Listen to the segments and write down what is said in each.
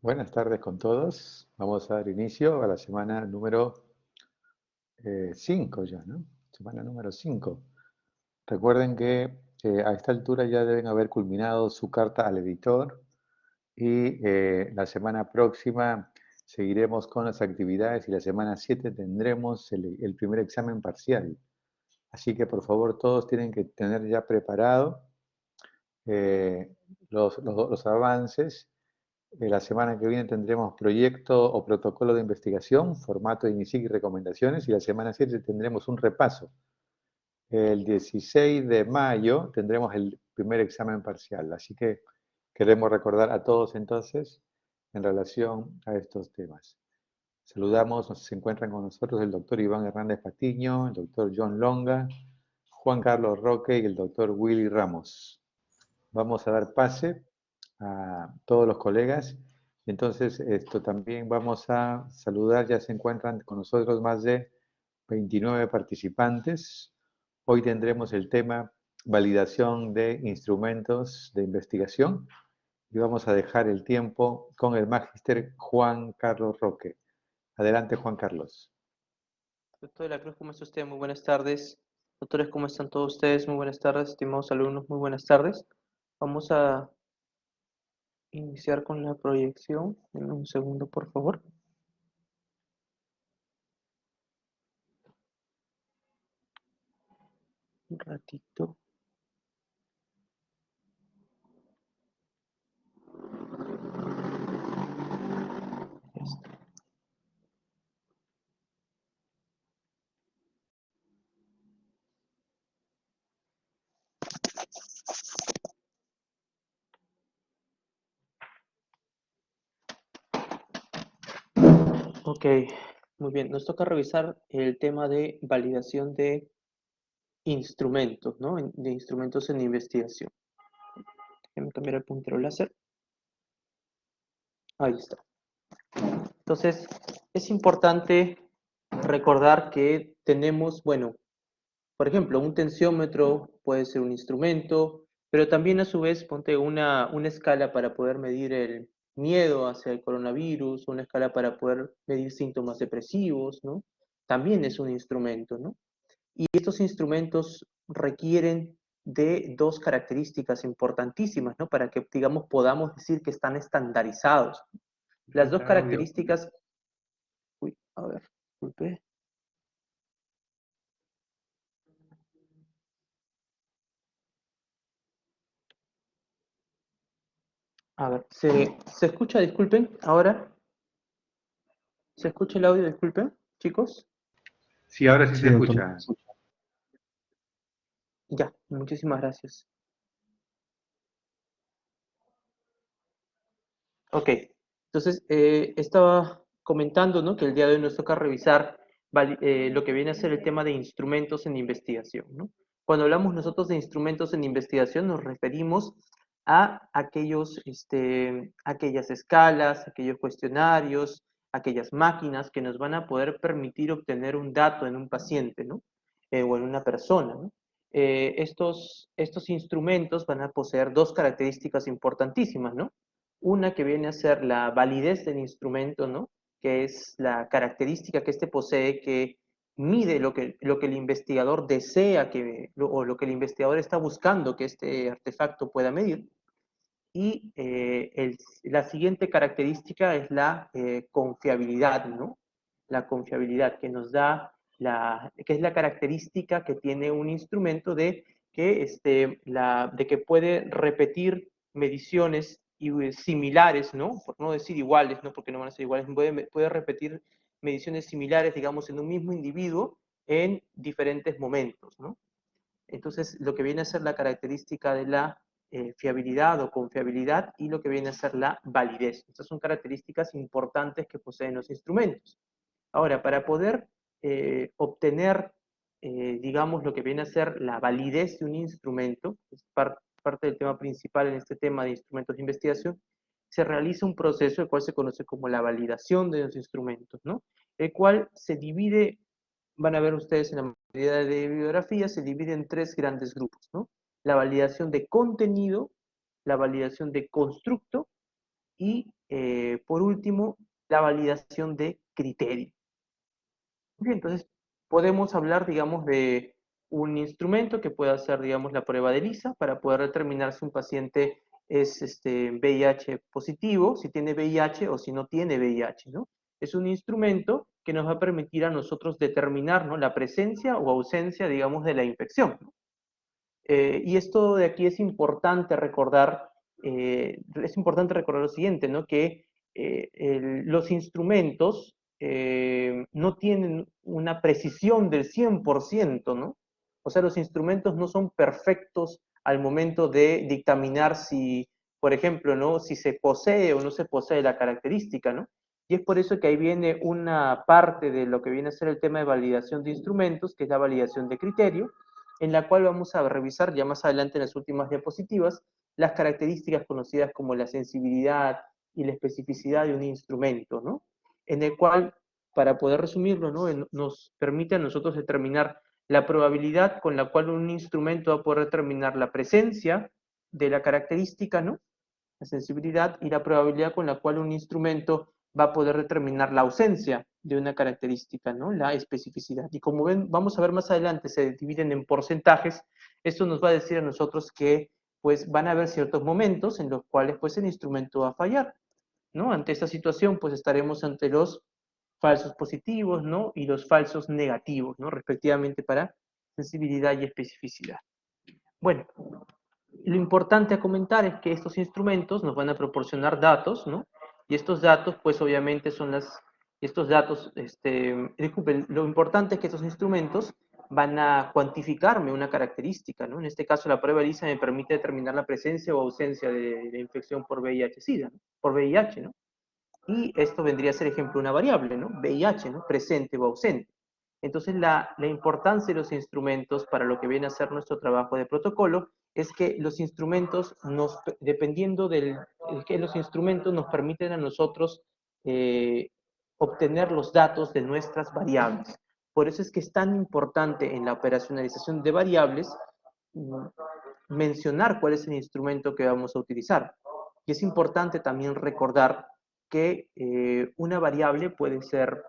Buenas tardes con todos. Vamos a dar inicio a la semana número 5 ya, ¿no? Semana número 5. Recuerden que a esta altura ya deben haber culminado su carta al editor y la semana próxima seguiremos con las actividades y la semana 7 tendremos el primer examen parcial. Así que por favor todos tienen que tener ya preparado eh, los avances. La semana que viene tendremos proyecto o protocolo de investigación, formato de inicio y recomendaciones, y la semana 7 tendremos un repaso. El 16 de mayo tendremos el primer examen parcial, así que queremos recordar a todos entonces en relación a estos temas. Saludamos, se encuentran con nosotros el doctor Iván Hernández Patiño, el doctor John Longa, Juan Carlos Roque y el doctor Willy Ramos. Vamos a dar pase a todos los colegas. Entonces, esto también vamos a saludar, ya se encuentran con nosotros más de 29 participantes. Hoy tendremos el tema validación de instrumentos de investigación y vamos a dejar el tiempo con el magíster Juan Carlos Roque. Adelante, Juan Carlos. Doctor de la Cruz, ¿cómo está usted? Muy buenas tardes. Doctores, ¿cómo están todos ustedes? Muy buenas tardes, estimados alumnos, muy buenas tardes. Vamos a iniciar con la proyección. En un segundo, por favor. Un ratito. Ya está. Ok, muy bien. Nos toca revisar el tema de validación de instrumentos, ¿no? De instrumentos en investigación. Déjenme cambiar el puntero láser. Ahí está. Entonces, es importante recordar que tenemos, bueno, por ejemplo, un tensiómetro puede ser un instrumento, pero también a su vez ponte una escala para poder medir el miedo hacia el coronavirus, una escala para poder medir síntomas depresivos, ¿no? También es un instrumento, ¿no? Y estos instrumentos requieren de dos características importantísimas, ¿no? Para que, digamos, podamos decir que están estandarizados. Las dos Falta audio. características, uy, a ver, disculpe. A ver, ¿se escucha? Disculpen, ahora. ¿Se escucha el audio? Disculpen, chicos. Sí, ahora sí se Sí, doctor. escucha. Ya, muchísimas gracias. Ok, entonces estaba comentando, ¿no? Que el día de hoy nos toca revisar lo que viene a ser el tema de instrumentos en investigación, ¿no? Cuando hablamos nosotros de instrumentos en investigación nos referimos a aquellas escalas, aquellos cuestionarios, aquellas máquinas que nos van a poder permitir obtener un dato en un paciente, ¿no? O en una persona, ¿no? Estos instrumentos van a poseer dos características importantísimas, ¿no? Una que viene a ser la validez del instrumento, ¿no? Que es la característica que éste posee que mide lo que el investigador desea o lo que el investigador está buscando que este artefacto pueda medir. Y la siguiente característica es la confiabilidad, ¿no? La confiabilidad que nos da, que es la característica que tiene un instrumento de que puede repetir mediciones similares, ¿no? Por no decir iguales, ¿no? Porque no van a ser iguales, puede repetir mediciones similares, digamos, en un mismo individuo en diferentes momentos, ¿no? Entonces, lo que viene a ser la característica de la fiabilidad o confiabilidad y lo que viene a ser la validez. Estas son características importantes que poseen los instrumentos. Ahora, para poder obtener, digamos, lo que viene a ser la validez de un instrumento, que es parte del tema principal en este tema de instrumentos de investigación, se realiza un proceso el cual se conoce como la validación de los instrumentos, ¿no? El cual se divide, van a ver ustedes en la mayoría de bibliografías, se divide en tres grandes grupos, ¿no? La validación de contenido, la validación de constructo Y por último, la validación de criterio. Bien, entonces podemos hablar, digamos, de un instrumento que pueda ser, digamos, la prueba de ELISA para poder determinar si un paciente es VIH positivo, si tiene VIH o si no tiene VIH, ¿no? Es un instrumento que nos va a permitir a nosotros determinar, ¿no?, la presencia o ausencia, digamos, de la infección, ¿no? Y esto de aquí es importante recordar lo siguiente, ¿no? Que los instrumentos no tienen una precisión del 100%, ¿no? O sea, los instrumentos no son perfectos al momento de dictaminar si, por ejemplo, ¿no?, si se posee o no se posee la característica, ¿no? Y es por eso que ahí viene una parte de lo que viene a ser el tema de validación de instrumentos, que es la validación de criterio, en la cual vamos a revisar ya más adelante en las últimas diapositivas las características conocidas como la sensibilidad y la especificidad de un instrumento, ¿no? En el cual, para poder resumirlo, ¿no?, nos permite a nosotros determinar la probabilidad con la cual un instrumento va a poder determinar la presencia de la característica, ¿no?, la sensibilidad, y la probabilidad con la cual un instrumento va a poder determinar la ausencia de una característica, ¿no?, la especificidad. Y como ven, vamos a ver más adelante, se dividen en porcentajes. Esto nos va a decir a nosotros que pues van a haber ciertos momentos en los cuales pues el instrumento va a fallar, ¿no? Ante esta situación pues estaremos ante los falsos positivos, ¿no?, y los falsos negativos, ¿no?, respectivamente para sensibilidad y especificidad. Bueno, lo importante a comentar es que estos instrumentos nos van a proporcionar datos, ¿no? Y estos datos, pues obviamente estos datos, disculpen, lo importante es que estos instrumentos van a cuantificarme una característica, ¿no? En este caso, la prueba ELISA me permite determinar la presencia o ausencia de infección por VIH-Sida, ¿no?, por VIH, ¿no? Y esto vendría a ser, ejemplo, una variable, ¿no?, VIH, ¿no?, presente o ausente. Entonces, la importancia de los instrumentos para lo que viene a ser nuestro trabajo de protocolo es que los instrumentos, dependiendo del que los instrumentos nos permiten a nosotros obtener los datos de nuestras variables. Por eso es que es tan importante en la operacionalización de variables mencionar cuál es el instrumento que vamos a utilizar. Y es importante también recordar que una variable puede ser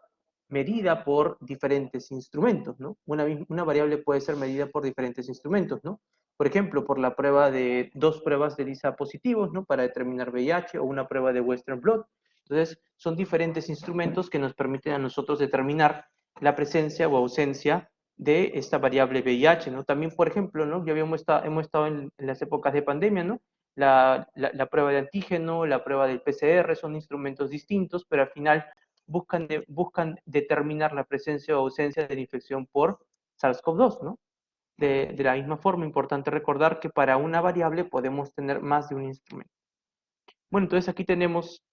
medida por diferentes instrumentos, ¿no? Una variable puede ser medida por diferentes instrumentos, ¿no? Por ejemplo, por la prueba de dos pruebas de ELISA positivos, ¿no?, para determinar VIH, o una prueba de Western blot. Entonces, son diferentes instrumentos que nos permiten a nosotros determinar la presencia o ausencia de esta variable VIH, ¿no? También, por ejemplo, ¿no?, ya hemos estado en las épocas de pandemia, ¿no? La prueba de antígeno, la prueba del PCR, son instrumentos distintos, pero al final buscan determinar la presencia o ausencia de la infección por SARS-CoV-2, ¿no? De la misma forma, importante recordar que para una variable podemos tener más de un instrumento. Bueno, entonces aquí tenemos,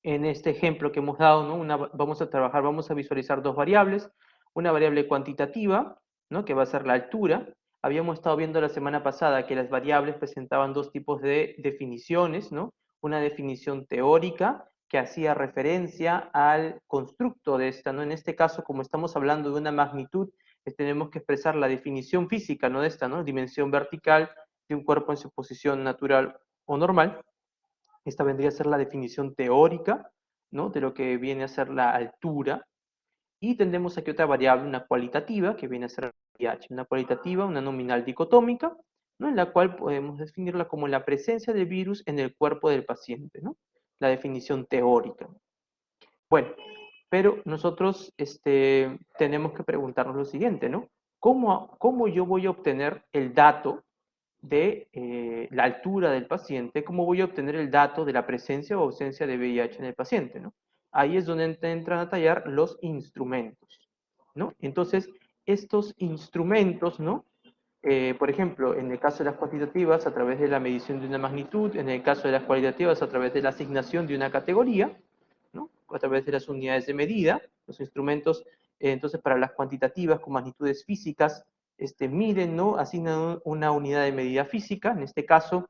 en este ejemplo que hemos dado, ¿no?, vamos a visualizar dos variables, una variable cuantitativa, ¿no?, que va a ser la altura. Habíamos estado viendo la semana pasada que las variables presentaban dos tipos de definiciones, ¿no? Una definición teórica que hacía referencia al constructo de esta, ¿no? En este caso, como estamos hablando de una magnitud, tenemos que expresar la definición física, ¿no?, de esta, ¿no?, dimensión vertical de un cuerpo en su posición natural o normal. Esta vendría a ser la definición teórica, ¿no?, de lo que viene a ser la altura. Y tendremos aquí otra variable, una cualitativa, que viene a ser pH. Una cualitativa, una nominal dicotómica, ¿no?, en la cual podemos definirla como la presencia del virus en el cuerpo del paciente, ¿no? La definición teórica. Bueno, pero nosotros tenemos que preguntarnos lo siguiente, ¿no? ¿Cómo yo voy a obtener el dato de la altura del paciente? ¿Cómo voy a obtener el dato de la presencia o ausencia de VIH en el paciente, ¿no? Ahí es donde entran a tallar los instrumentos, ¿no? Entonces, estos instrumentos, ¿no? Por ejemplo, en el caso de las cuantitativas, a través de la medición de una magnitud; en el caso de las cualitativas, a través de la asignación de una categoría, ¿no?, a través de las unidades de medida. Los instrumentos, entonces, para las cuantitativas con magnitudes físicas, miden, ¿no?, asignan una unidad de medida física. En este caso,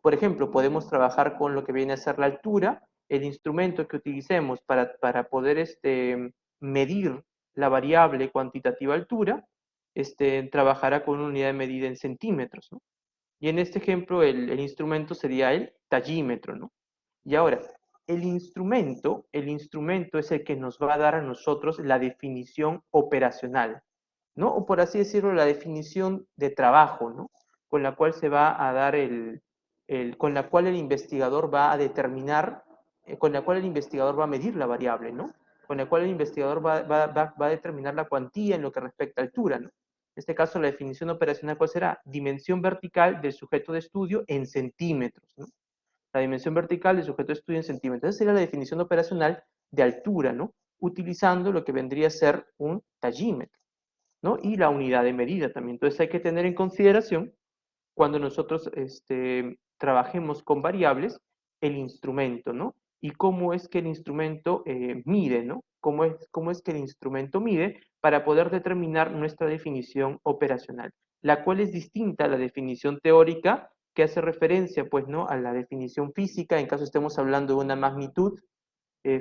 por ejemplo, podemos trabajar con lo que viene a ser la altura. El instrumento que utilicemos para poder medir la variable cuantitativa altura, trabajará con una unidad de medida en centímetros, ¿no? Y en este ejemplo, el instrumento sería el tallímetro, ¿no? Y ahora, el instrumento es el que nos va a dar a nosotros la definición operacional, ¿no? O por así decirlo, la definición de trabajo, ¿no? Con la cual se va a dar con la cual el investigador va a determinar, con la cual el investigador va a medir la variable, ¿no? Con la cual el investigador va a determinar la cuantía en lo que respecta a altura, ¿no? En este caso, la definición operacional, ¿cuál será? Dimensión vertical del sujeto de estudio en centímetros, ¿no? La dimensión vertical del sujeto de estudio en centímetros. Esa sería la definición operacional de altura, ¿no? Utilizando lo que vendría a ser un tallímetro, ¿no? Y la unidad de medida también. Entonces hay que tener en consideración cuando nosotros trabajemos con variables el instrumento, ¿no? Y cómo es que el instrumento mide, ¿no? Cómo es que el instrumento mide para poder determinar nuestra definición operacional, la cual es distinta a la definición teórica que hace referencia, pues, ¿no? A la definición física, en caso estemos hablando de una magnitud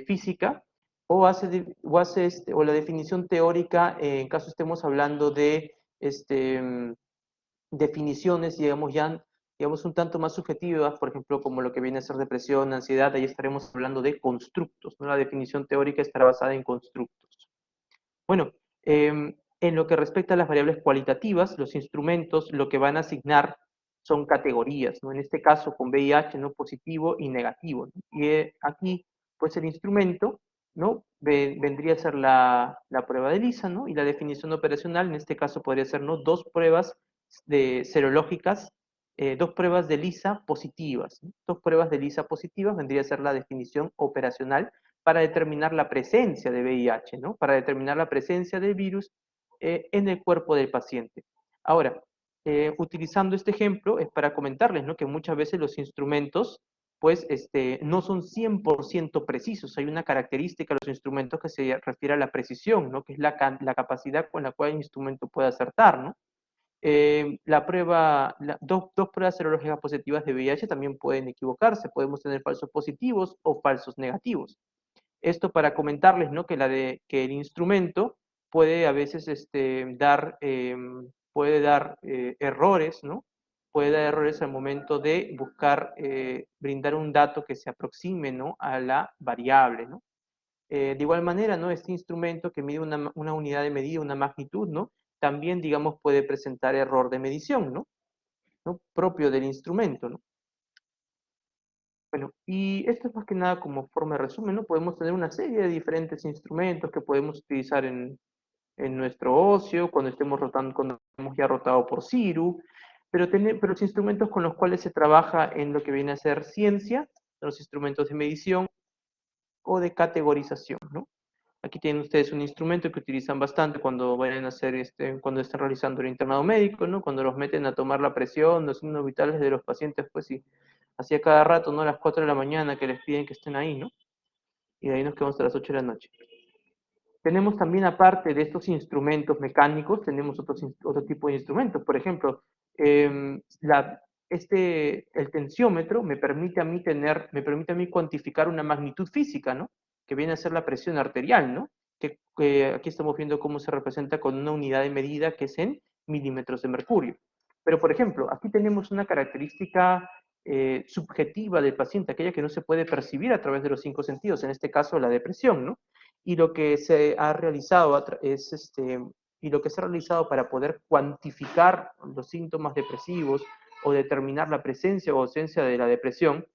física, o la definición teórica en caso estemos hablando de definiciones, digamos, un tanto más subjetivas, por ejemplo, como lo que viene a ser depresión, ansiedad, ahí estaremos hablando de constructos, ¿no? La definición teórica estará basada en constructos. Bueno, en lo que respecta a las variables cualitativas, los instrumentos lo que van a asignar son categorías, ¿no? En este caso con VIH, ¿no? Positivo y negativo, ¿no? Y aquí, pues el instrumento, ¿no? Vendría a ser la prueba de Lisa, ¿no? Y la definición operacional, en este caso podría ser, ¿no? Dos pruebas de serológicas, dos pruebas de Lisa positivas, ¿no? Dos pruebas de Lisa positivas vendría a ser la definición operacional para determinar la presencia de VIH, ¿no? Para determinar la presencia del virus en el cuerpo del paciente. Ahora, utilizando este ejemplo es para comentarles, ¿no? Que muchas veces los instrumentos pues no son 100% precisos. Hay una característica de los instrumentos que se refiere a la precisión, ¿no? Que es la capacidad con la cual el instrumento puede acertar, ¿no? Dos pruebas serológicas positivas de VIH también pueden equivocarse, podemos tener falsos positivos o falsos negativos. Esto para comentarles, ¿no? Que el instrumento puede a veces puede dar errores, ¿no? Puede dar errores al momento de buscar brindar un dato que se aproxime, ¿no? A la variable, ¿no? De igual manera, ¿no? Este instrumento que mide una unidad de medida, una magnitud, ¿no? También, digamos, puede presentar error de medición, ¿no? ¿No? Propio del instrumento, ¿no? Bueno, y esto es más que nada como forma de resumen, ¿no? Podemos tener una serie de diferentes instrumentos que podemos utilizar en nuestro ocio, cuando estemos rotando, cuando hemos ya rotado por CIRU, pero los instrumentos con los cuales se trabaja en lo que viene a ser ciencia, los instrumentos de medición o de categorización, ¿no? Aquí tienen ustedes un instrumento que utilizan bastante cuando vayan a hacer cuando están realizando el internado médico, ¿no? Cuando los meten a tomar la presión, los signos vitales de los pacientes, pues sí, hacía cada rato, ¿no? A las 4 de la mañana que les piden que estén ahí, ¿no? Y de ahí nos quedamos hasta las 8 de la noche. Tenemos también, aparte de estos instrumentos mecánicos, tenemos otro tipo de instrumentos. Por ejemplo, eh, la, el tensiómetro me permite a mí cuantificar una magnitud física, ¿no? Que viene a ser la presión arterial, ¿no? Que aquí estamos viendo cómo se representa con una unidad de medida que es en milímetros de mercurio. Pero, por ejemplo, aquí tenemos una característica subjetiva del paciente, aquella que no se puede percibir a través de los 5 sentidos, en este caso la depresión, ¿no? Y lo que se ha realizado y lo que se ha realizado para poder cuantificar los síntomas depresivos o determinar la presencia o ausencia de la depresión,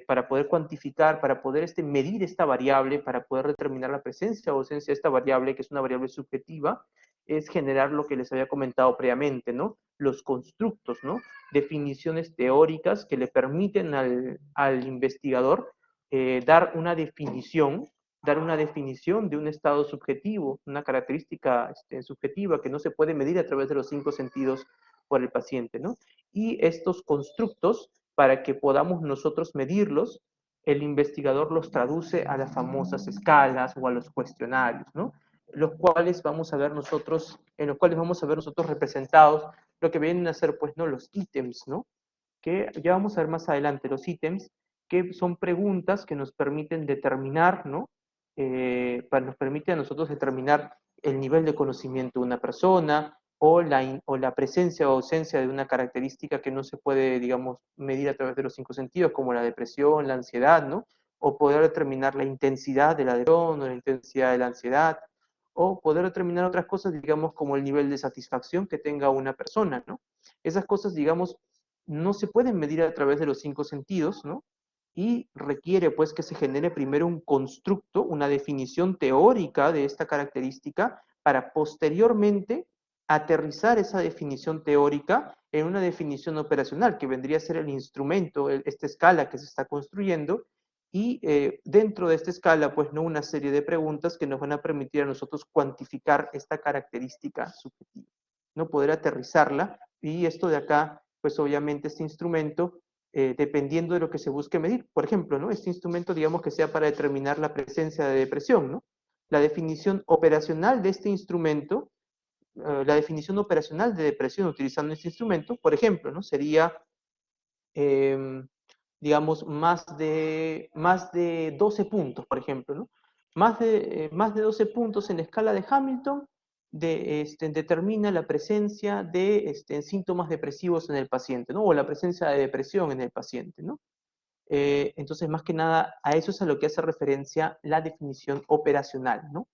para poder cuantificar, para poder medir esta variable, para poder determinar la presencia o ausencia de esta variable, que es una variable subjetiva, es generar lo que les había comentado previamente, ¿no? Los constructos, ¿no? Definiciones teóricas que le permiten al investigador dar una definición de un estado subjetivo, una característica subjetiva que no se puede medir a través de los 5 sentidos por el paciente, ¿no? Y estos constructos, para que podamos nosotros medirlos, el investigador los traduce a las famosas escalas o a los cuestionarios, ¿no? Los cuales vamos a ver nosotros, en los cuales vamos a ver nosotros representados lo que vienen a ser, pues, ¿no? Los ítems, ¿no? Que ya vamos a ver más adelante, los ítems, que son preguntas que nos permiten determinar, ¿no? Nos permite a nosotros determinar el nivel de conocimiento de una persona, o la presencia o ausencia de una característica que no se puede, digamos, medir a través de los 5 sentidos, como la depresión, la ansiedad, ¿no? O poder determinar la intensidad de la depresión o la intensidad de la ansiedad, o poder determinar otras cosas, digamos, como el nivel de satisfacción que tenga una persona, ¿no? Esas cosas, digamos, no se pueden medir a través de los 5 sentidos, ¿no? Y requiere, pues, que se genere primero un constructo, una definición teórica de esta característica, para posteriormente aterrizar esa definición teórica en una definición operacional, que vendría a ser el instrumento, esta escala que se está construyendo, y dentro de esta escala, pues, no una serie de preguntas que nos van a permitir a nosotros cuantificar esta característica subjetiva, no poder aterrizarla, y esto de acá, pues obviamente este instrumento, dependiendo de lo que se busque medir, por ejemplo, ¿no? Este instrumento, digamos que sea para determinar la presencia de depresión, ¿no? La definición operacional de este instrumento, la definición operacional de depresión utilizando este instrumento, por ejemplo, ¿no? Sería, digamos, más de 12 puntos, por ejemplo, ¿no? Más de 12 puntos en la escala de Hamilton determina la presencia de síntomas depresivos en el paciente, ¿no? O la presencia de depresión en el paciente, ¿no? Entonces, más que nada, a eso es a lo que hace referencia la definición operacional, ¿no?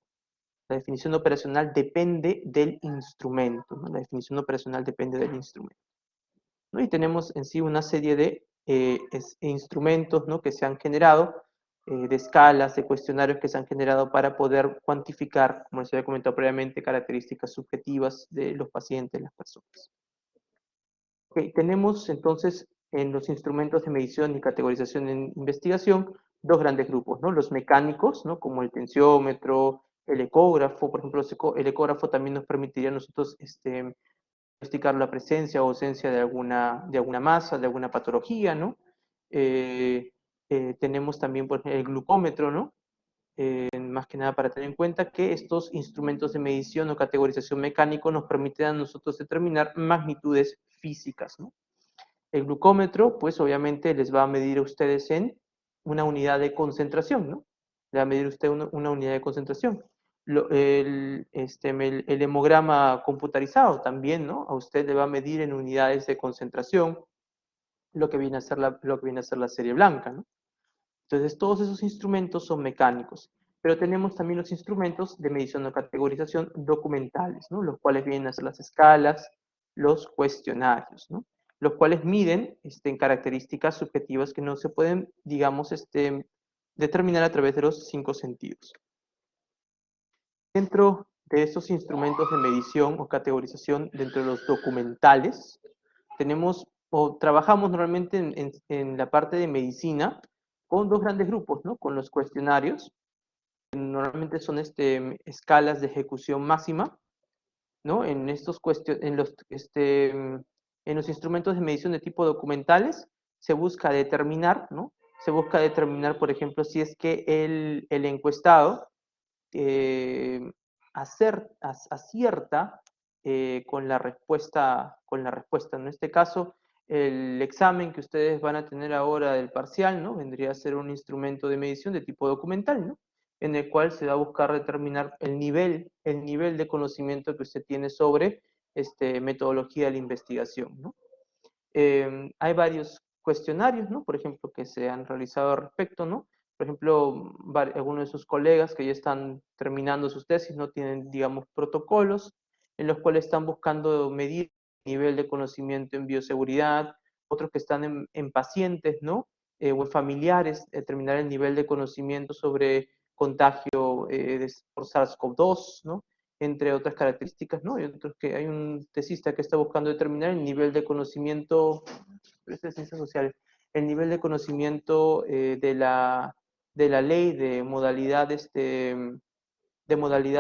La definición operacional depende del instrumento, ¿no? La definición operacional depende del instrumento, ¿no? Y tenemos en sí una serie de instrumentos, ¿no? Que se han generado, de escalas, de cuestionarios que se han generado para poder cuantificar, como les había comentado previamente, características subjetivas de los pacientes, las personas. Okay, tenemos entonces en los instrumentos de medición y categorización en investigación dos grandes grupos, ¿no? Los mecánicos, ¿no? Como el tensiómetro, el ecógrafo, por ejemplo, el ecógrafo también nos permitiría a nosotros diagnosticar la presencia o ausencia de alguna masa, de alguna patología, ¿no? Tenemos también, por ejemplo, el glucómetro, ¿no? Más que nada para tener en cuenta que estos instrumentos de medición o categorización mecánico nos permiten a nosotros determinar magnitudes físicas, ¿no? El glucómetro, pues obviamente les va a medir a ustedes en una unidad de concentración, ¿no? Le va a medir usted una unidad de concentración. El hemograma computarizado también, ¿no? A usted le va a medir en unidades de concentración lo que viene a ser la serie blanca, ¿no? Entonces, todos esos instrumentos son mecánicos, pero tenemos también los instrumentos de medición o categorización documentales, ¿no? Los cuales vienen a ser las escalas, los cuestionarios, ¿no? Los cuales miden en características subjetivas que no se pueden, digamos, determinar a través de los 5 sentidos. Dentro de estos instrumentos de medición o categorización, dentro de los documentales, tenemos o trabajamos normalmente en la parte de medicina con dos grandes grupos, ¿no? Con los cuestionarios, que normalmente son escalas de ejecución máxima, ¿no? En los instrumentos de medición de tipo documentales se busca determinar, ¿no? Se busca determinar, por ejemplo, si es que el encuestado acierta con la respuesta. En este caso, el examen que ustedes van a tener ahora del parcial, ¿no? Vendría a ser un instrumento de medición de tipo documental, ¿no? En el cual se va a buscar determinar el nivel de conocimiento que usted tiene sobre metodología de la investigación, ¿no? Hay varios cuestionarios, ¿no? Por ejemplo, que se han realizado al respecto, ¿no? Por ejemplo, algunos de sus colegas que ya están terminando sus tesis no tienen, digamos, protocolos en los cuales están buscando medir el nivel de conocimiento en bioseguridad, otros que están en pacientes, ¿no? O en familiares, determinar el nivel de conocimiento sobre contagio por SARS-CoV-2, ¿no? Entre otras características, ¿no? Y otros que hay un tesista que está buscando determinar el nivel de conocimiento, de ciencias sociales, el nivel de conocimiento de la ley de modalidad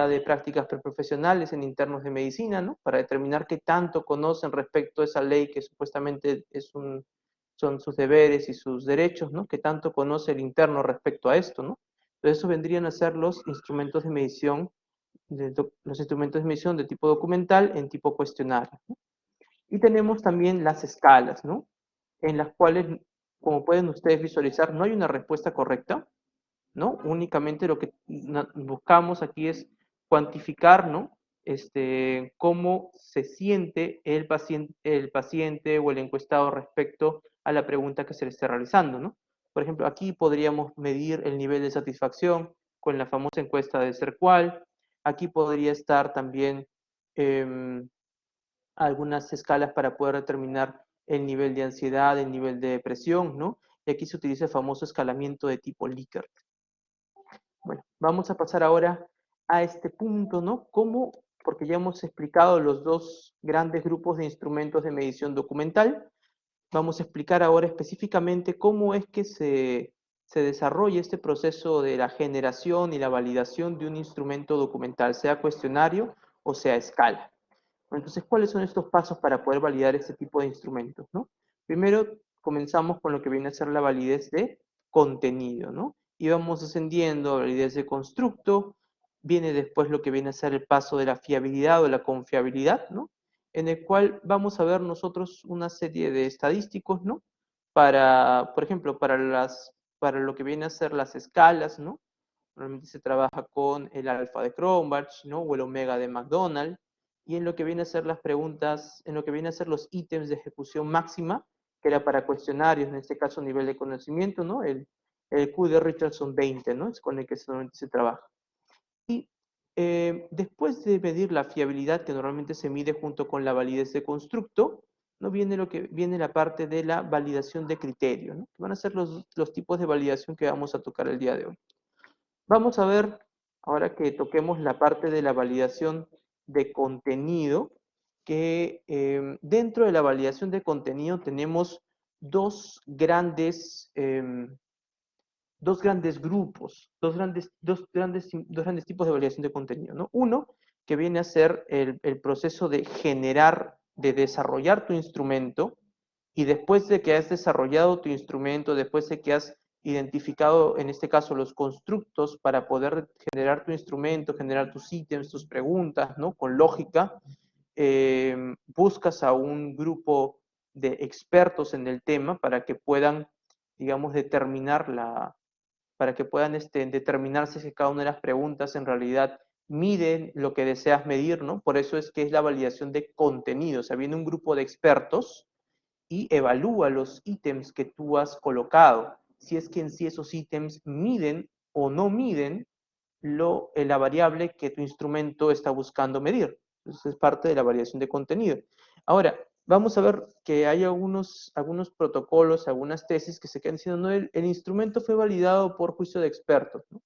de prácticas preprofesionales en internos de medicina, ¿no? Para determinar qué tanto conocen respecto a esa ley que supuestamente son sus deberes y sus derechos, ¿no? Qué tanto conoce el interno respecto a esto, ¿no? Entonces, eso vendrían a ser los instrumentos de medición de tipo documental en tipo cuestionario, ¿no? Y tenemos también las escalas, ¿no? En las cuales, como pueden ustedes visualizar, no hay una respuesta correcta, ¿no? Únicamente lo que buscamos aquí es cuantificar, ¿no? cómo se siente el paciente o el encuestado respecto a la pregunta que se le esté realizando, ¿no? Por ejemplo, aquí podríamos medir el nivel de satisfacción con la famosa encuesta de CERCUAL. Aquí podría estar también algunas escalas para poder determinar el nivel de ansiedad, el nivel de depresión, ¿no? Y aquí se utiliza el famoso escalamiento de tipo Likert. Bueno, vamos a pasar ahora a este punto, ¿no? ¿Cómo? Porque ya hemos explicado los dos grandes grupos de instrumentos de medición documental. Vamos a explicar ahora específicamente cómo es que se desarrolla este proceso de la generación y la validación de un instrumento documental, sea cuestionario o sea escala. Entonces, ¿cuáles son estos pasos para poder validar este tipo de instrumentos, ¿no? Primero, comenzamos con lo que viene a ser la validez de contenido, ¿no? Y vamos ascendiendo a validez de constructo, viene después lo que viene a ser el paso de la fiabilidad o la confiabilidad, ¿no? En el cual vamos a ver nosotros una serie de estadísticos, ¿no? Para, por ejemplo, para lo que viene a ser las escalas, ¿no? Normalmente se trabaja con el alfa de Cronbach, ¿no? O el omega de McDonald, y en lo que viene a ser las preguntas, en lo que viene a ser los ítems de ejecución máxima, que era para cuestionarios, en este caso nivel de conocimiento, ¿no? El Q de Richardson 20, ¿no? Es con el que normalmente se trabaja. Y después de medir la fiabilidad, que normalmente se mide junto con la validez de constructo, ¿no? Viene la parte de la validación de criterio, ¿no? Que van a ser los tipos de validación que vamos a tocar el día de hoy. Vamos a ver, ahora que toquemos la parte de la validación de contenido, que dentro de la validación de contenido tenemos dos grandes grupos, dos grandes tipos de validación de contenido, ¿no? Uno, que viene a ser el proceso de generar, de desarrollar tu instrumento, y después de que has desarrollado tu instrumento, después de que has identificado, en este caso, los constructos para poder generar tu instrumento, generar tus ítems, tus preguntas, ¿no? Con lógica, buscas a un grupo de expertos en el tema para que puedan, digamos, para que puedan determinarse si cada una de las preguntas en realidad miden lo que deseas medir, ¿no? Por eso es que es la validación de contenido. O sea, viene un grupo de expertos y evalúa los ítems que tú has colocado, si es que en sí esos ítems miden o no miden la variable que tu instrumento está buscando medir. Entonces es parte de la variación de contenido. Ahora, vamos a ver que hay algunos protocolos, algunas tesis que se quedan diciendo, no, el instrumento fue validado por juicio de expertos, ¿no?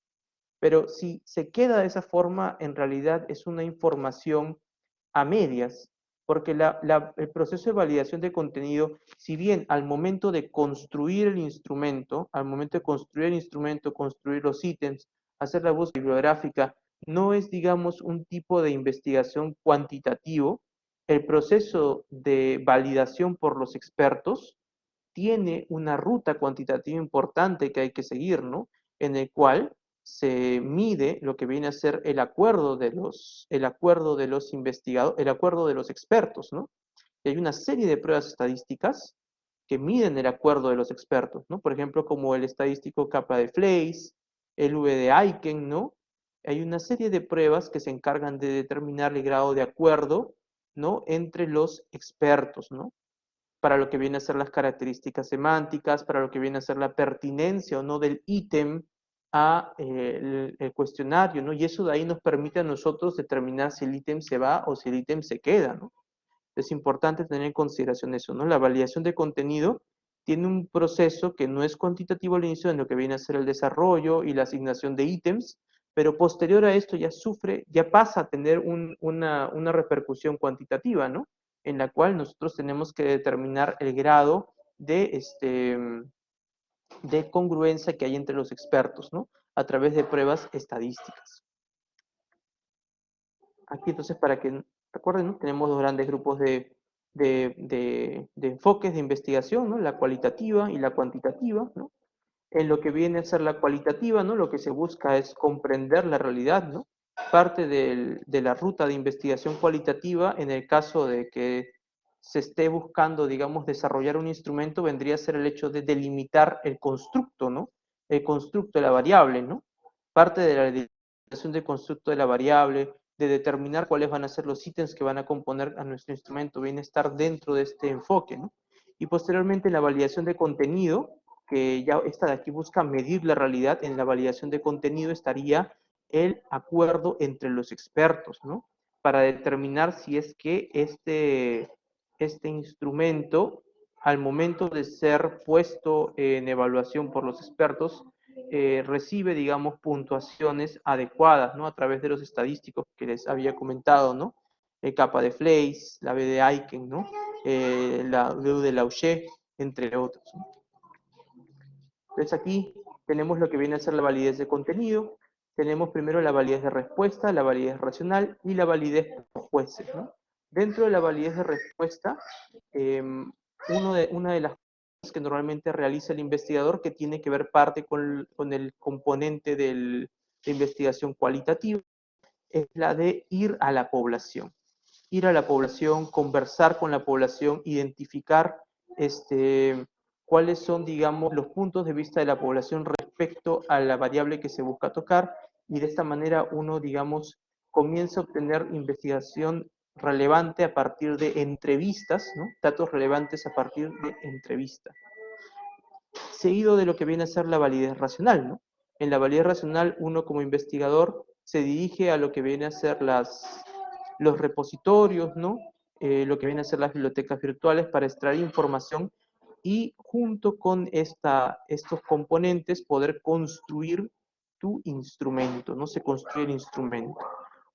Pero si se queda de esa forma, en realidad es una información a medias, porque el proceso de validación de contenido, si bien al momento de construir el instrumento, construir los ítems, hacer la búsqueda bibliográfica, no es, digamos, un tipo de investigación cuantitativo, el proceso de validación por los expertos tiene una ruta cuantitativa importante que hay que seguir, ¿no? En el cual se mide lo que viene a ser el acuerdo de los investigadores, el acuerdo de los expertos, ¿no? Y hay una serie de pruebas estadísticas que miden el acuerdo de los expertos, ¿no? Por ejemplo, como el estadístico Kappa de Fleiss, el V de Aiken, ¿no? Hay una serie de pruebas que se encargan de determinar el grado de acuerdo, ¿no? Entre los expertos, ¿no? Para lo que viene a ser las características semánticas, para lo que viene a ser la pertinencia o no del ítem a el cuestionario, ¿no? Y eso de ahí nos permite a nosotros determinar si el ítem se va o si el ítem se queda, ¿no? Es importante tener en consideración eso, ¿no? La validación de contenido tiene un proceso que no es cuantitativo al inicio, en lo que viene a ser el desarrollo y la asignación de ítems, pero posterior a esto ya pasa a tener una repercusión cuantitativa, ¿no? En la cual nosotros tenemos que determinar el grado de congruencia que hay entre los expertos, ¿no? A través de pruebas estadísticas. Aquí entonces, para que recuerden, ¿no? Tenemos dos grandes grupos de enfoques de investigación, ¿no? La cualitativa y la cuantitativa, ¿no? En lo que viene a ser la cualitativa, ¿no? Lo que se busca es comprender la realidad, ¿no? Parte de la ruta de investigación cualitativa, en el caso de que se esté buscando, digamos, desarrollar un instrumento, vendría a ser el hecho de delimitar el constructo, ¿no? El constructo de la variable, ¿no? Parte de la delimitación del constructo de la variable, de determinar cuáles van a ser los ítems que van a componer a nuestro instrumento, viene a estar dentro de este enfoque, ¿no? Y posteriormente en la validación de contenido, que ya esta de aquí busca medir la realidad, en la validación de contenido estaría el acuerdo entre los expertos, ¿no? Para determinar si es que este instrumento, al momento de ser puesto en evaluación por los expertos, recibe, digamos, puntuaciones adecuadas, ¿no? A través de los estadísticos que les había comentado, ¿no? El capa de Fleiss, la B de Aiken, ¿no? La D de Lauché, entre otros, ¿no? Entonces aquí tenemos lo que viene a ser la validez de contenido, tenemos primero la validez de respuesta, la validez racional y la validez por jueces, ¿no? Dentro de la validez de respuesta, una de las cosas que normalmente realiza el investigador, que tiene que ver parte con el componente de investigación cualitativa, es la de ir a la población. Ir a la población, conversar con la población, identificar cuáles son, digamos, los puntos de vista de la población respecto a la variable que se busca tocar, y de esta manera uno, digamos, comienza a obtener investigación relevante a partir de entrevistas, ¿no? Datos relevantes a partir de entrevistas. Seguido de lo que viene a ser la validez racional, ¿no? En la validez racional, uno como investigador se dirige a lo que viene a ser los repositorios, ¿no? Lo que viene a ser las bibliotecas virtuales para extraer información y junto con estos componentes poder construir tu instrumento, no se construye el instrumento.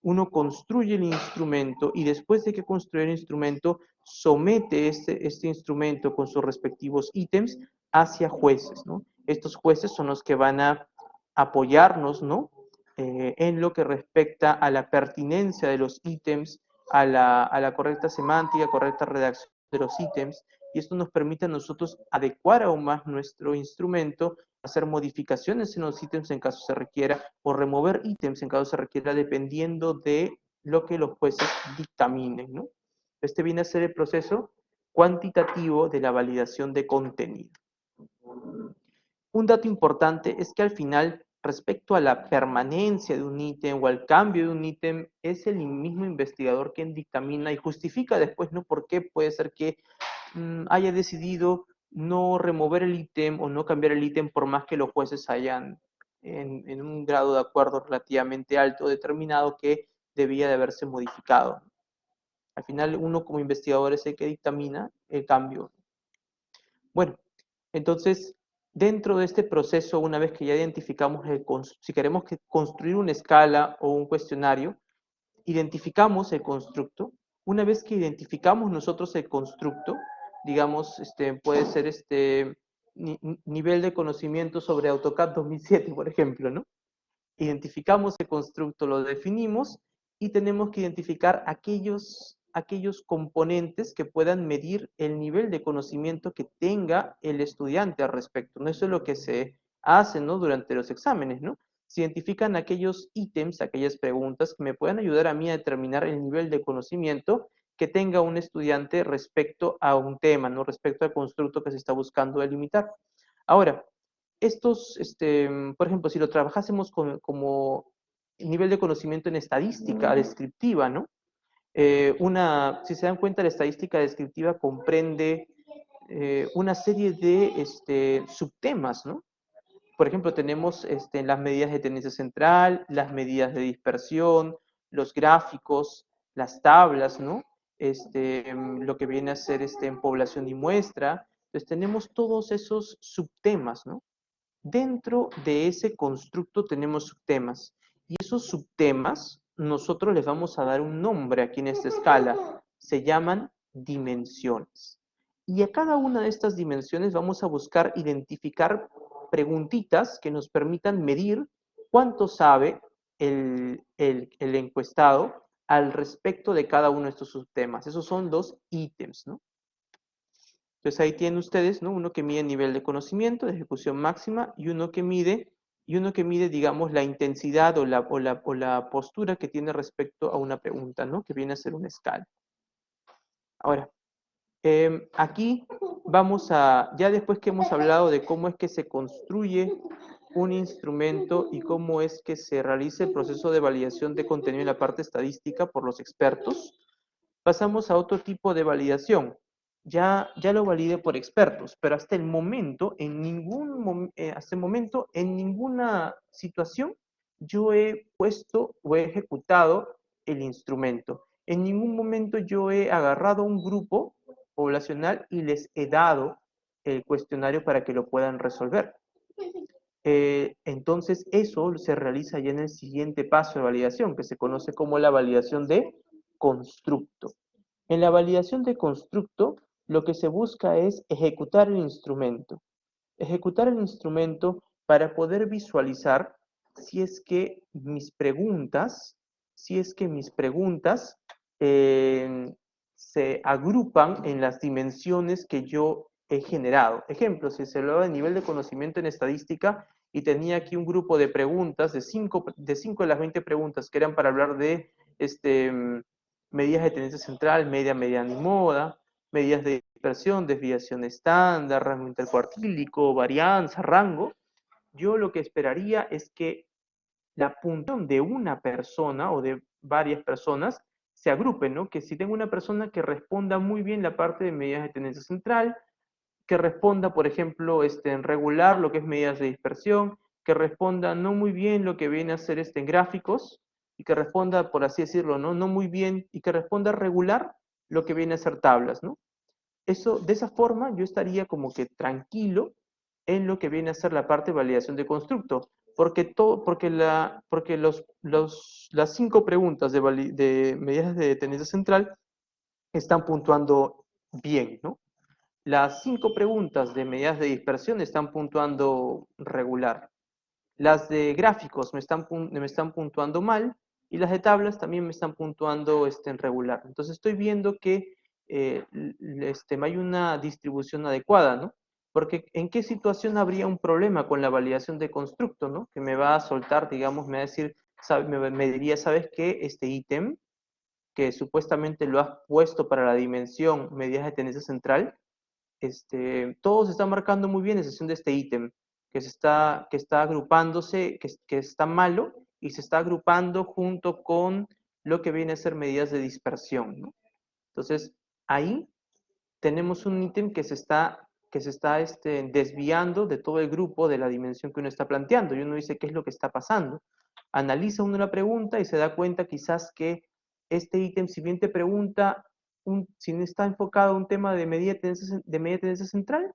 Uno construye el instrumento y después de que construye el instrumento, somete este instrumento con sus respectivos ítems hacia jueces, ¿no? Estos jueces son los que van a apoyarnos, ¿no? En lo que respecta a la pertinencia de los ítems, a la correcta semántica, correcta redacción de los ítems, y esto nos permite a nosotros adecuar aún más nuestro instrumento, hacer modificaciones en los ítems en caso se requiera, o remover ítems en caso se requiera, dependiendo de lo que los jueces dictaminen, ¿no? Este viene a ser el proceso cuantitativo de la validación de contenido. Un dato importante es que al final, respecto a la permanencia de un ítem o al cambio de un ítem, es el mismo investigador quien dictamina y justifica después, ¿no? Por qué puede ser que haya decidido no remover el ítem o no cambiar el ítem por más que los jueces hayan en un grado de acuerdo relativamente alto determinado que debía de haberse modificado. Al final uno como investigador es el que dictamina el cambio. Bueno, entonces dentro de este proceso, una vez que ya identificamos, si queremos construir una escala o un cuestionario, identificamos el constructo. Una vez que identificamos nosotros el constructo, digamos, puede ser nivel de conocimiento sobre AutoCAD 2007, por ejemplo, ¿no? Identificamos el constructo, lo definimos y tenemos que identificar aquellos componentes que puedan medir el nivel de conocimiento que tenga el estudiante al respecto, ¿no? Eso es lo que se hace, ¿no? Durante los exámenes, ¿no? Se identifican aquellos ítems, aquellas preguntas que me puedan ayudar a mí a determinar el nivel de conocimiento que tenga un estudiante respecto a un tema, ¿no? Respecto al constructo que se está buscando delimitar. Ahora, por ejemplo, si lo trabajásemos como nivel de conocimiento en estadística descriptiva, ¿no? Si se dan cuenta, la estadística descriptiva comprende una serie de subtemas, ¿no? Por ejemplo, tenemos las medidas de tendencia central, las medidas de dispersión, los gráficos, las tablas, ¿no? Lo que viene a ser en población y muestra. Entonces tenemos todos esos subtemas, ¿no? Dentro de ese constructo tenemos subtemas. Y esos subtemas nosotros les vamos a dar un nombre aquí en esta escala. Se llaman dimensiones. Y a cada una de estas dimensiones vamos a buscar identificar preguntitas que nos permitan medir cuánto sabe el encuestado al respecto de cada uno de estos subtemas. Esos son los ítems, ¿no? Entonces ahí tienen ustedes, ¿no? Uno que mide nivel de conocimiento, de ejecución máxima, y uno que mide, digamos, la intensidad o la postura que tiene respecto a una pregunta, ¿no? Que viene a ser una escala. Ahora, aquí vamos ya después que hemos hablado de cómo es que se construye un instrumento y cómo es que se realiza el proceso de validación de contenido en la parte estadística por los expertos. Pasamos a otro tipo de validación. Ya lo validé por expertos, pero hasta el momento, hasta el momento, en ninguna situación, yo he puesto o he ejecutado el instrumento. En ningún momento yo he agarrado un grupo poblacional y les he dado el cuestionario para que lo puedan resolver. Entonces, eso se realiza ya en el siguiente paso de validación, que se conoce como la validación de constructo. En la validación de constructo, lo que se busca es ejecutar el instrumento. Ejecutar el instrumento para poder visualizar si es que mis preguntas, se agrupan en las dimensiones que yo he generado. Ejemplo, si se hablaba de nivel de conocimiento en estadística y tenía aquí un grupo de preguntas, de 5 de las 20 preguntas que eran para hablar de medidas de tendencia central, media, mediana y moda, medidas de dispersión, desviación estándar, rango intercuartílico, varianza, rango, yo lo que esperaría es que la puntuación de una persona o de varias personas se agrupen, ¿no? Que si tengo una persona que responda muy bien la parte de medidas de tendencia central, que responda, por ejemplo, en regular lo que es medidas de dispersión, que responda no muy bien lo que viene a ser en gráficos, y que responda, por así decirlo, no muy bien, y que responda regular lo que viene a ser tablas, ¿no? Eso, de esa forma, yo estaría como que tranquilo en lo que viene a ser la parte de validación de constructo, porque las 5 preguntas de medidas de tendencia central están puntuando bien, ¿no? Las 5 preguntas de medidas de dispersión están puntuando regular. Las de gráficos me están puntuando mal y las de tablas también me están puntuando en regular. Entonces estoy viendo que hay una distribución adecuada, ¿no? Porque ¿en qué situación habría un problema con la validación de constructo, ¿no? Que me va a soltar, digamos, me va a decir, me diría, ¿sabes qué? Este ítem que supuestamente lo has puesto para la dimensión medidas de tendencia central, todo se está marcando muy bien en excepción de este ítem, que está agrupándose, que está malo, y se está agrupando junto con lo que viene a ser medidas de dispersión, ¿no? Entonces, ahí tenemos un ítem que se está desviando de todo el grupo de la dimensión que uno está planteando, y uno dice, ¿qué es lo que está pasando? Analiza uno la pregunta y se da cuenta quizás que este ítem, si bien te pregunta, si no está enfocado a un tema de medida de tendencia central,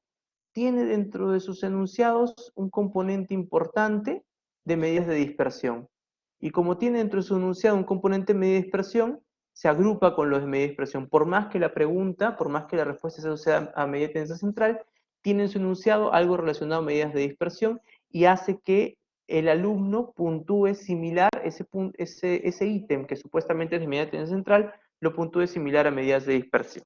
tiene dentro de sus enunciados un componente importante de medidas de dispersión. Y como tiene dentro de su enunciado un componente de medida de dispersión, se agrupa con los de medida de dispersión. Por más que la pregunta, por más que la respuesta sea a medida de tendencia central, tiene en su enunciado algo relacionado a medidas de dispersión y hace que el alumno puntúe similar ese ítem que supuestamente es de medida de tendencia central, lo puntúe similar a medidas de dispersión.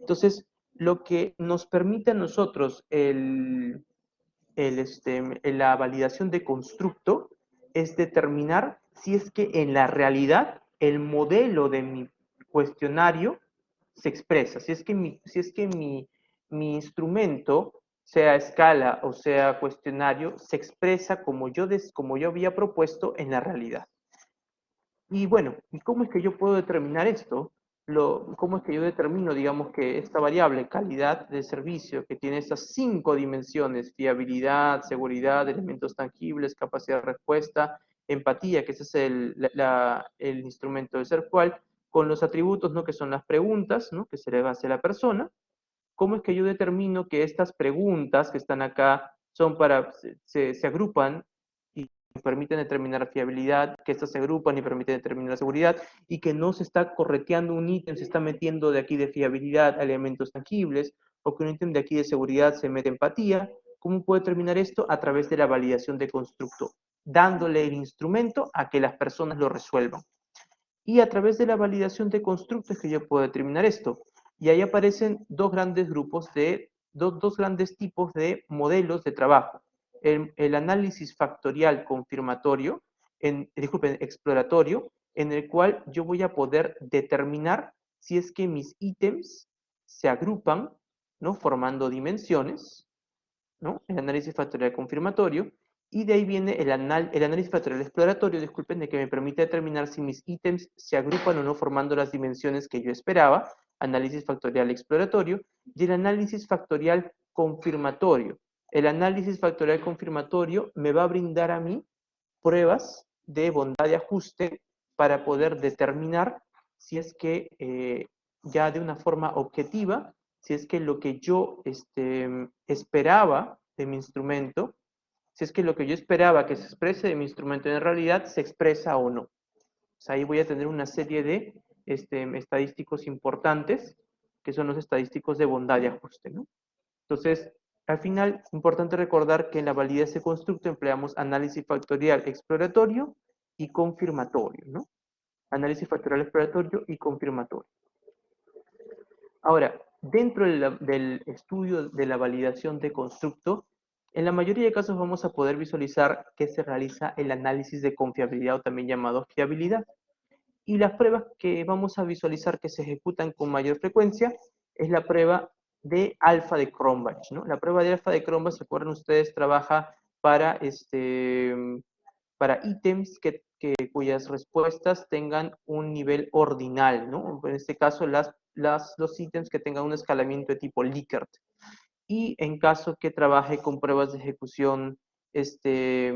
Entonces, lo que nos permite a nosotros la validación de constructo es determinar si es que en la realidad el modelo de mi cuestionario se expresa, si es que mi instrumento, sea escala o sea cuestionario, se expresa como yo había propuesto en la realidad. Y bueno, ¿y cómo es que yo puedo determinar esto? ¿Cómo es que yo determino, digamos, que esta variable, calidad de servicio, que tiene estas 5 dimensiones, fiabilidad, seguridad, elementos tangibles, capacidad de respuesta, empatía, que ese es el instrumento de ser cual, con los atributos, ¿no? Que son las preguntas, ¿no? Que se le hace a la persona? ¿Cómo es que yo determino que estas preguntas que están acá se agrupan y permiten determinar fiabilidad, que estas se agrupan y permiten determinar seguridad, y que no se está correteando un ítem, se está metiendo de aquí de fiabilidad a elementos tangibles, o que un ítem de aquí de seguridad se mete empatía? ¿Cómo puedo determinar esto? A través de la validación de constructo, dándole el instrumento a que las personas lo resuelvan. Y a través de la validación de constructos que yo puedo determinar esto. Y ahí aparecen dos grandes tipos de modelos de trabajo. El análisis factorial confirmatorio, exploratorio, en el cual yo voy a poder determinar si es que mis ítems se agrupan, ¿no? Formando dimensiones, ¿no? El análisis factorial confirmatorio. Y de ahí viene el análisis factorial exploratorio, disculpen, de que me permite determinar si mis ítems se agrupan o no formando las dimensiones que yo esperaba, análisis factorial exploratorio, y el análisis factorial confirmatorio. El análisis factorial confirmatorio me va a brindar a mí pruebas de bondad de ajuste para poder determinar si es que ya de una forma objetiva, si es que lo que yo esperaba de mi instrumento, si es que lo que yo esperaba que se exprese de mi instrumento en realidad se expresa o no. O sea, ahí voy a tener una serie de estadísticos importantes, que son los estadísticos de bondad de ajuste, ¿no? Entonces, al final, importante recordar que en la validez de constructo empleamos análisis factorial exploratorio y confirmatorio, ¿no? Análisis factorial exploratorio y confirmatorio. Ahora, dentro del estudio de la validación de constructo, en la mayoría de casos vamos a poder visualizar que se realiza el análisis de confiabilidad o también llamado fiabilidad. Y las pruebas que vamos a visualizar que se ejecutan con mayor frecuencia es la prueba de alfa de Cronbach, ¿no? La prueba de alfa de Cronbach, ¿se acuerdan ustedes? Trabaja para, para ítems cuyas respuestas tengan un nivel ordinal, ¿no? En este caso, los ítems que tengan un escalamiento de tipo Likert. Y en caso que trabaje con pruebas de ejecución,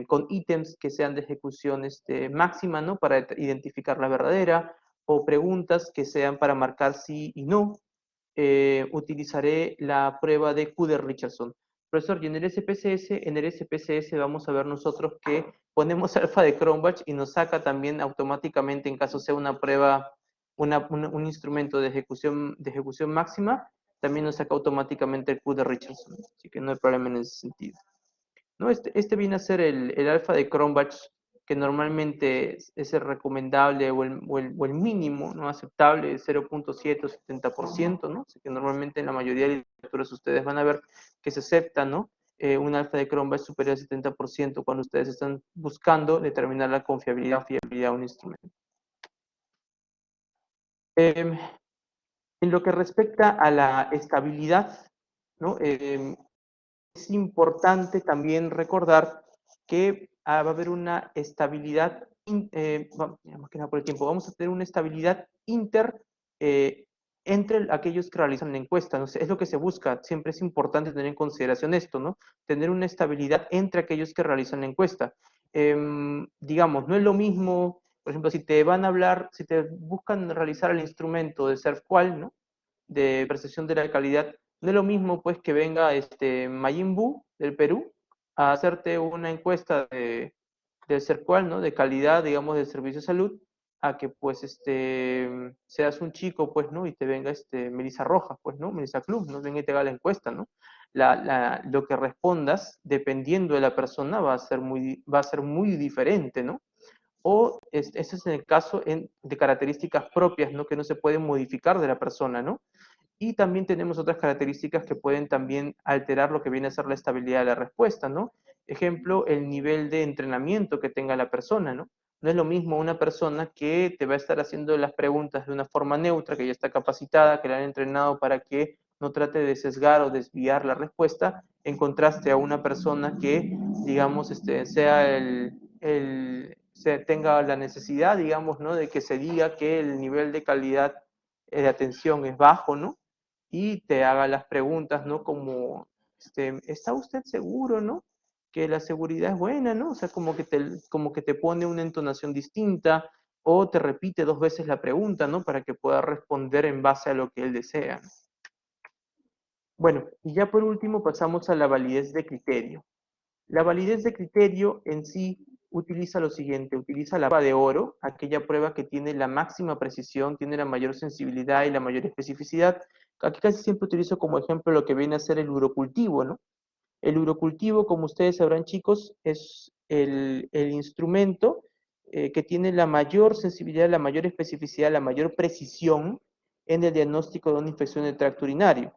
con ítems que sean de ejecución máxima, ¿no? Para identificar la verdadera, o preguntas que sean para marcar sí y no, utilizaré la prueba de Kuder-Richardson. Profesor, y en el SPSS vamos a ver nosotros que ponemos alfa de Cronbach y nos saca también automáticamente, en caso sea una prueba, un instrumento de ejecución máxima, también nos saca automáticamente el Kuder-Richardson. Así que no hay problema en ese sentido. ¿No? Este viene a ser el alfa de Cronbach, que normalmente es el recomendable o el mínimo no aceptable, 0.7 o 70%, ¿no? Así que normalmente en la mayoría de literaturas ustedes van a ver que se acepta, ¿no? Un alfa de Cronbach superior al 70% cuando ustedes están buscando determinar la confiabilidad o fiabilidad de un instrumento. En lo que respecta a la estabilidad, ¿no? Es importante también recordar que va a haber una estabilidad, más que nada por el tiempo, vamos a tener una estabilidad entre aquellos que realizan la encuesta, ¿no? Es lo que se busca, siempre es importante tener en consideración esto, ¿no? Tener una estabilidad entre aquellos que realizan la encuesta. Digamos, no es lo mismo, por ejemplo, si te van a hablar, si te buscan realizar el instrumento de SERFQual, ¿no? De percepción de la calidad, no es lo mismo pues que venga Majin Buu del Perú a hacerte una encuesta del SERPQual, ¿no? De calidad, digamos, del servicio de salud, a que pues seas un chico, pues, ¿no? Y te venga Melissa Rojas, pues, ¿no? Melissa Klum, ¿no? Venga y te haga la encuesta, ¿no? Lo que respondas, dependiendo de la persona, va a ser muy diferente, ¿no? O ese es en el caso de características propias, ¿no? Que no se pueden modificar de la persona, ¿no? Y también tenemos otras características que pueden también alterar lo que viene a ser la estabilidad de la respuesta, ¿no? Ejemplo, el nivel de entrenamiento que tenga la persona, ¿no? No es lo mismo una persona que te va a estar haciendo las preguntas de una forma neutra, que ya está capacitada, que la han entrenado para que no trate de sesgar o desviar la respuesta, en contraste a una persona que, digamos, tenga la necesidad, digamos, ¿no? De que se diga que el nivel de calidad de atención es bajo, ¿no? Y te haga las preguntas, ¿no? Como, ¿está usted seguro, no? Que la seguridad es buena, ¿no? O sea, como que te pone una entonación distinta o te repite 2 veces la pregunta, ¿no? Para que pueda responder en base a lo que él desea. Bueno, y ya por último pasamos a la validez de criterio. La validez de criterio en sí utiliza lo siguiente, utiliza la prueba de oro, aquella prueba que tiene la máxima precisión, tiene la mayor sensibilidad y la mayor especificidad. Aquí casi siempre utilizo como ejemplo lo que viene a ser el urocultivo, ¿no? El urocultivo, como ustedes sabrán, chicos, es el instrumento que tiene la mayor sensibilidad, la mayor especificidad, la mayor precisión en el diagnóstico de una infección del tracto urinario.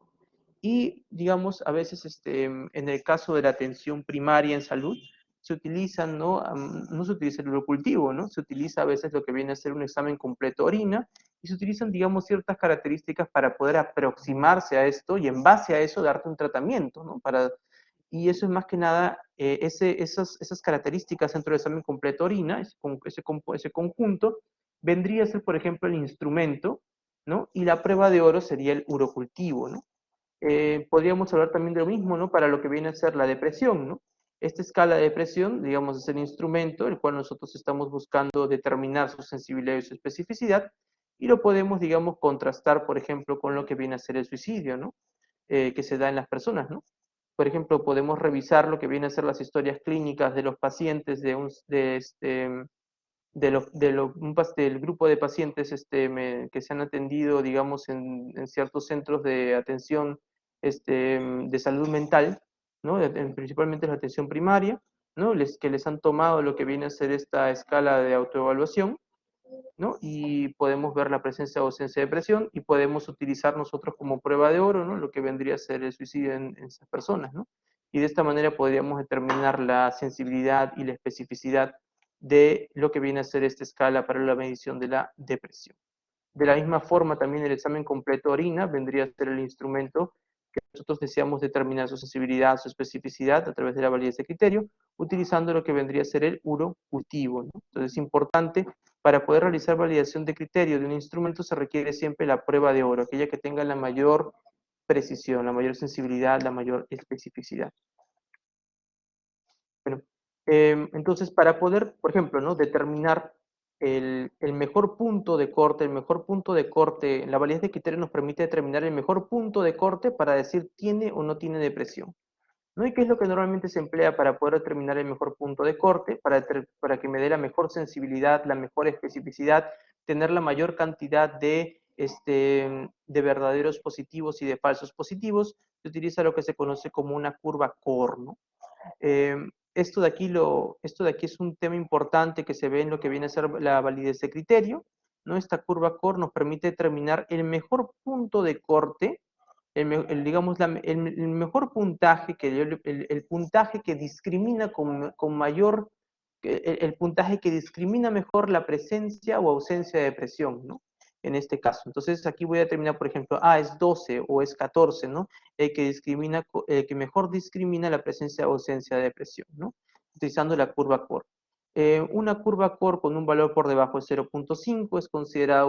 Y, digamos, a veces en el caso de la atención primaria en salud, se utilizan, ¿no? No se utiliza el urocultivo, ¿no? Se utiliza a veces lo que viene a ser un examen completo de orina y se utilizan, digamos, ciertas características para poder aproximarse a esto y en base a eso darte un tratamiento, ¿no? Y eso es más que nada esas características dentro del examen completo orina, ese conjunto, vendría a ser, por ejemplo, el instrumento, ¿no? Y la prueba de oro sería el urocultivo, ¿no? Podríamos hablar también de lo mismo, ¿no? Para lo que viene a ser la depresión, ¿no? Esta escala de depresión, digamos, es el instrumento el cual nosotros estamos buscando determinar su sensibilidad y su especificidad, y lo podemos, digamos, contrastar, por ejemplo, con lo que viene a ser el suicidio, ¿no? Que se da en las personas, ¿no? Por ejemplo, podemos revisar lo que viene a ser las historias clínicas de los pacientes del grupo de pacientes que se han atendido, digamos, en ciertos centros de atención de salud mental, ¿no? Principalmente la atención primaria, ¿no? Que les han tomado lo que viene a ser esta escala de autoevaluación, ¿no? Y podemos ver la presencia o ausencia de depresión y podemos utilizar nosotros como prueba de oro, ¿no? Lo que vendría a ser el suicidio en esas personas, ¿no? Y de esta manera podríamos determinar la sensibilidad y la especificidad de lo que viene a ser esta escala para la medición de la depresión. De la misma forma, también el examen completo de orina vendría a ser el instrumento que nosotros deseamos determinar su sensibilidad, su especificidad a través de la validez de criterio, utilizando lo que vendría a ser el urocultivo, ¿no? Entonces es importante, para poder realizar validación de criterio de un instrumento se requiere siempre la prueba de oro, aquella que tenga la mayor precisión, la mayor sensibilidad, la mayor especificidad. Bueno, entonces para poder, por ejemplo, ¿no? determinar el mejor punto de corte, la validez de criterio nos permite determinar el mejor punto de corte para decir tiene o no tiene depresión, ¿no? ¿Y qué es lo que normalmente se emplea para poder determinar el mejor punto de corte, para que me dé la mejor sensibilidad, la mejor especificidad, tener la mayor cantidad de verdaderos positivos y de falsos positivos? Se utiliza lo que se conoce como una curva COR, ¿no? Esto de aquí es un tema importante que se ve en lo que viene a ser la validez de criterio, ¿no? Esta curva COR nos permite determinar el mejor punto de corte, digamos, el mejor puntaje, el puntaje que discrimina con mayor, el puntaje que discrimina mejor la presencia o ausencia de depresión, ¿no? En este caso. Entonces aquí voy a determinar, por ejemplo, es 12 o es 14, ¿no? Que mejor discrimina la presencia o ausencia de depresión, ¿no? Utilizando la curva COR. Una curva COR con un valor por debajo de 0.5 es considerada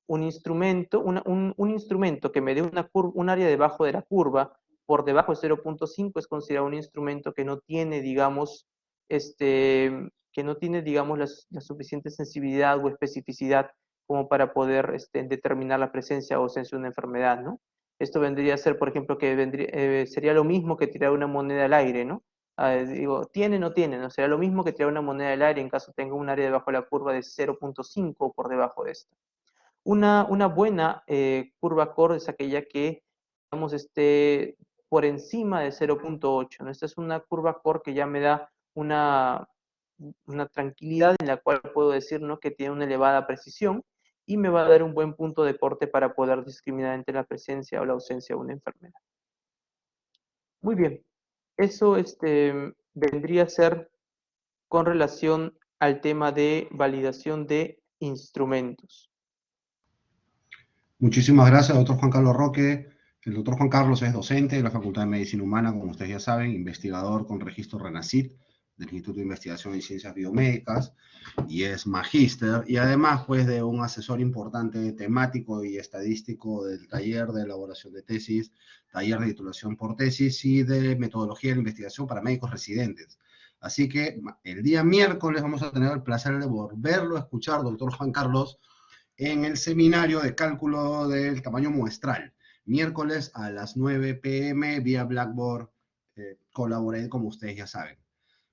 un instrumento que me dé un área debajo de la curva por debajo de 0.5 es considerado un instrumento que no tiene, digamos, la suficiente sensibilidad o especificidad como para poder determinar la presencia o ausencia de una enfermedad, ¿no? Esto vendría a ser, por ejemplo, sería lo mismo que tirar una moneda al aire, ¿no? Digo, ¿tiene o no tiene? ¿No? Será lo mismo que tirar una moneda al aire en caso tenga un área debajo de la curva de 0.5 o por debajo de esta. Una buena curva COR es aquella que, digamos, esté por encima de 0.8, ¿no? Esta es una curva COR que ya me da una tranquilidad en la cual puedo decir, ¿no? que tiene una elevada precisión y me va a dar un buen punto de corte para poder discriminar entre la presencia o la ausencia de una enfermedad. Muy bien, eso vendría a ser con relación al tema de validación de instrumentos. Muchísimas gracias, doctor Juan Carlos Roque. El doctor Juan Carlos es docente de la Facultad de Medicina Humana, como ustedes ya saben, investigador con registro RENACYT del Instituto de Investigación en Ciencias Biomédicas, y es magíster, y además pues de un asesor importante temático y estadístico del taller de elaboración de tesis, taller de titulación por tesis y de metodología de investigación para médicos residentes. Así que el día miércoles vamos a tener el placer de volverlo a escuchar, doctor Juan Carlos, en el seminario de cálculo del tamaño muestral, miércoles a las 9 p.m. vía Blackboard. Colaboré, como ustedes ya saben.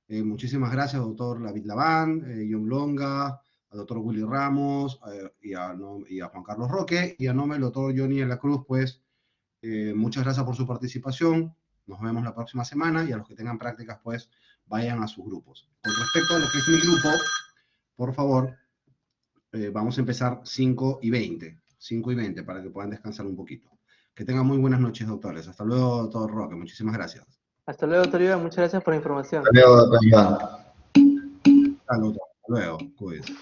Muchísimas gracias, doctor David Laván, John Longa, al doctor Willy Ramos y a Juan Carlos Roque, y a nombre del doctor Johnny de la Cruz, pues, muchas gracias por su participación. Nos vemos la próxima semana, y a los que tengan prácticas, pues, vayan a sus grupos. Con respecto a lo que es mi grupo, por favor, vamos a empezar 5:20 para que puedan descansar un poquito. Que tengan muy buenas noches, doctores. Hasta luego, doctor Roque. Muchísimas gracias. Hasta luego, doctor Iván. Muchas gracias por la información. Hasta luego, doctor Iván. Hasta luego. Cuídense.